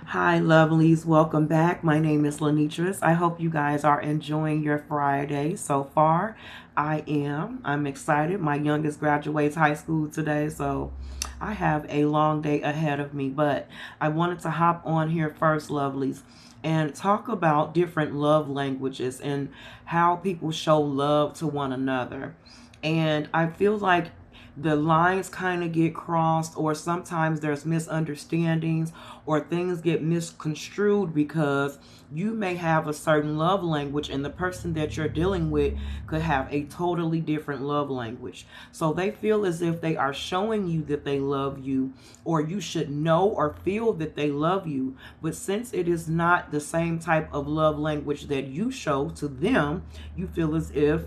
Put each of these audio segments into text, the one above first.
Hi, lovelies. Welcome back. My name is Lenitris. I hope you guys are enjoying your Friday so far. I am. I'm excited. My youngest graduates high school today, so I have a long day ahead of me. But I wanted to hop on here first, lovelies, and talk about different love languages and how people show love to one another. And I feel like the lines kind of get crossed, or sometimes there's misunderstandings, or things get misconstrued because you may have a certain love language and the person that you're dealing with could have a totally different love language. So they feel as if they are showing you that they love you, or you should know or feel that they love you. But since it is not the same type of love language that you show to them, you feel as if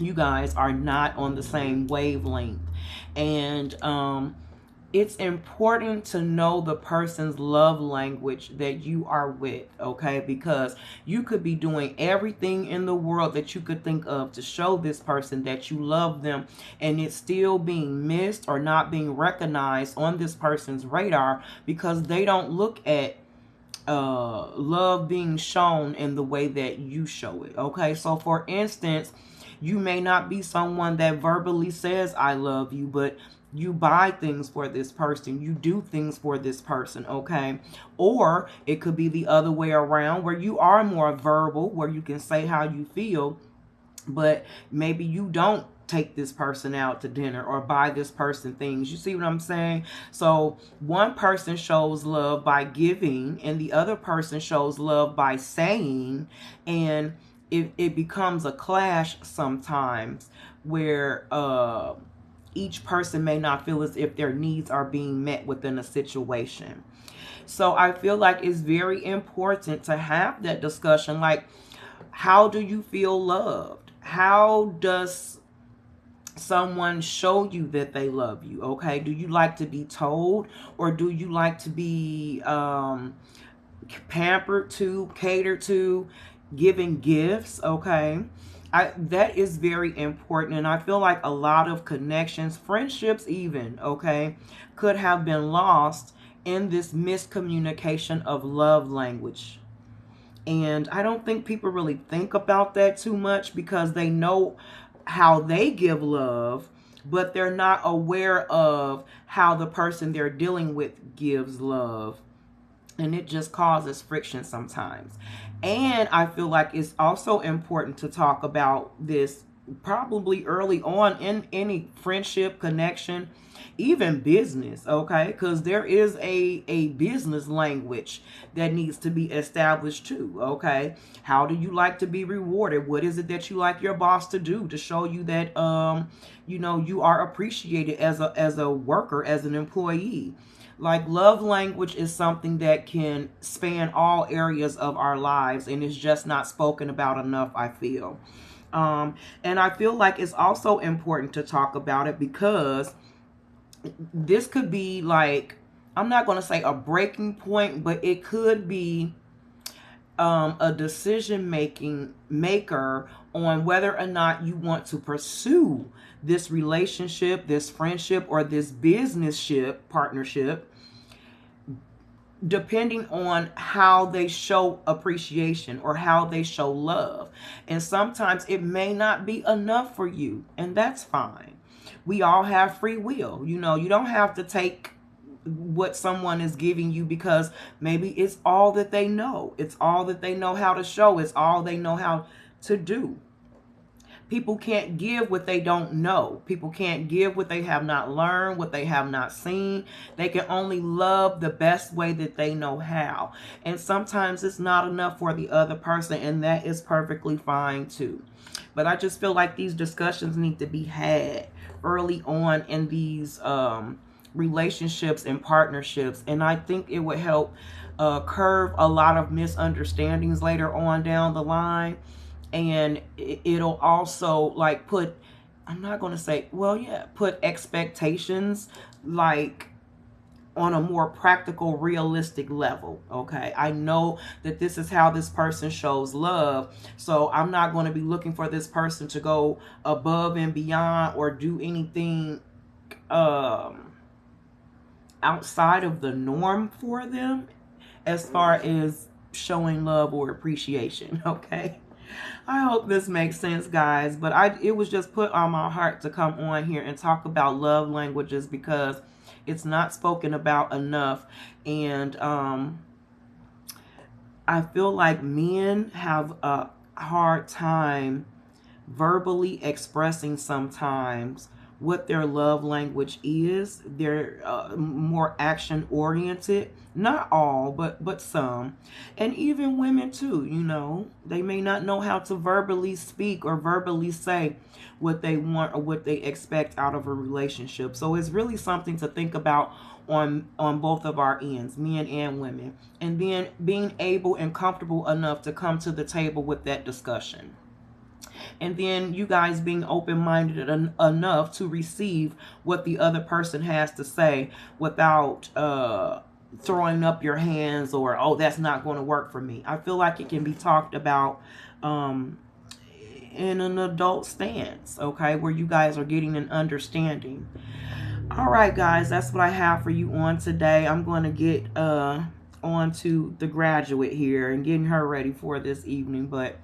you guys are not on the same wavelength. And it's important to know the person's love language that you are with, okay? Because you could be doing everything in the world that you could think of to show this person that you love them, and it's still being missed or not being recognized on this person's radar because they don't look at love being shown in the way that you show it. Okay, so for instance, you may not be someone that verbally says I love you, but you buy things for this person, you do things for this person. Okay, or it could be the other way around, where you are more verbal, where you can say how you feel, but maybe you don't take this person out to dinner or buy this person things. You see what I'm saying? So one person shows love by giving and the other person shows love by saying, and it becomes a clash sometimes where each person may not feel as if their needs are being met within a situation. So I feel like it's very important to have that discussion, like, how do you feel loved? How does someone show you that they love you? Okay, do you like to be told, or do you like to be pampered to, catered to, giving gifts? Okay, that is very important, and I feel like a lot of connections, friendships even, okay, could have been lost in this miscommunication of love language. And I don't think people really think about that too much because they know how they give love, but they're not aware of how the person they're dealing with gives love. And it just causes friction sometimes. And I feel like it's also important to talk about this probably early on in any friendship, connection, even business, okay? Because there is a business language that needs to be established too, okay? How do you like to be rewarded? What is it that you like your boss to do to show you that you are appreciated as a worker, as an employee? Like, love language is something that can span all areas of our lives, and it's just not spoken about enough, I feel. And I feel like it's also important to talk about it because this could be like, I'm not going to say a breaking point, but it could be a decision making maker on whether or not you want to pursue this relationship, this friendship, or this business ship partnership, depending on how they show appreciation or how they show love. And sometimes it may not be enough for you, and that's fine. We all have free will. You don't have to take what someone is giving you because maybe it's all that they know. It's all that they know how to show. It's all they know how to do. People can't give what they don't know. People can't give what they have not learned, what they have not seen. They can only love the best way that they know how. And sometimes it's not enough for the other person, and that is perfectly fine too. But I just feel like these discussions need to be had early on in these relationships and partnerships. And I think it would help curve a lot of misunderstandings later on down the line, and it'll also like put, I'm not going to say, well, yeah, put expectations like on a more practical, realistic level. Okay, I know that this is how this person shows love, so I'm not going to be looking for this person to go above and beyond or do anything outside of the norm for them, as far as showing love or appreciation. Okay. I hope this makes sense, guys. But it was just put on my heart to come on here and talk about love languages because it's not spoken about enough. And I feel like men have a hard time verbally expressing sometimes what their love language is. They're more action oriented. Not all, but some. And even women too, you know. They may not know how to verbally speak or verbally say what they want or what they expect out of a relationship. So it's really something to think about on both of our ends, men and women. And then being able and comfortable enough to come to the table with that discussion. And then you guys being open-minded enough to receive what the other person has to say without throwing up your hands or, oh, that's not going to work for me. I feel like it can be talked about in an adult stance, okay, where you guys are getting an understanding. All right, guys, that's what I have for you on today. I'm going to get on to the graduate here and getting her ready for this evening. But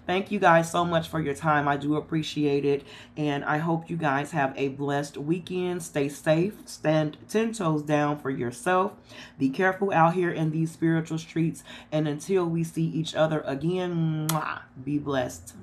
thank you guys so much for your time. I do appreciate it. And I hope you guys have a blessed weekend. Stay safe. Stand 10 toes down for yourself. Be careful out here in these spiritual streets. And until we see each other again, be blessed.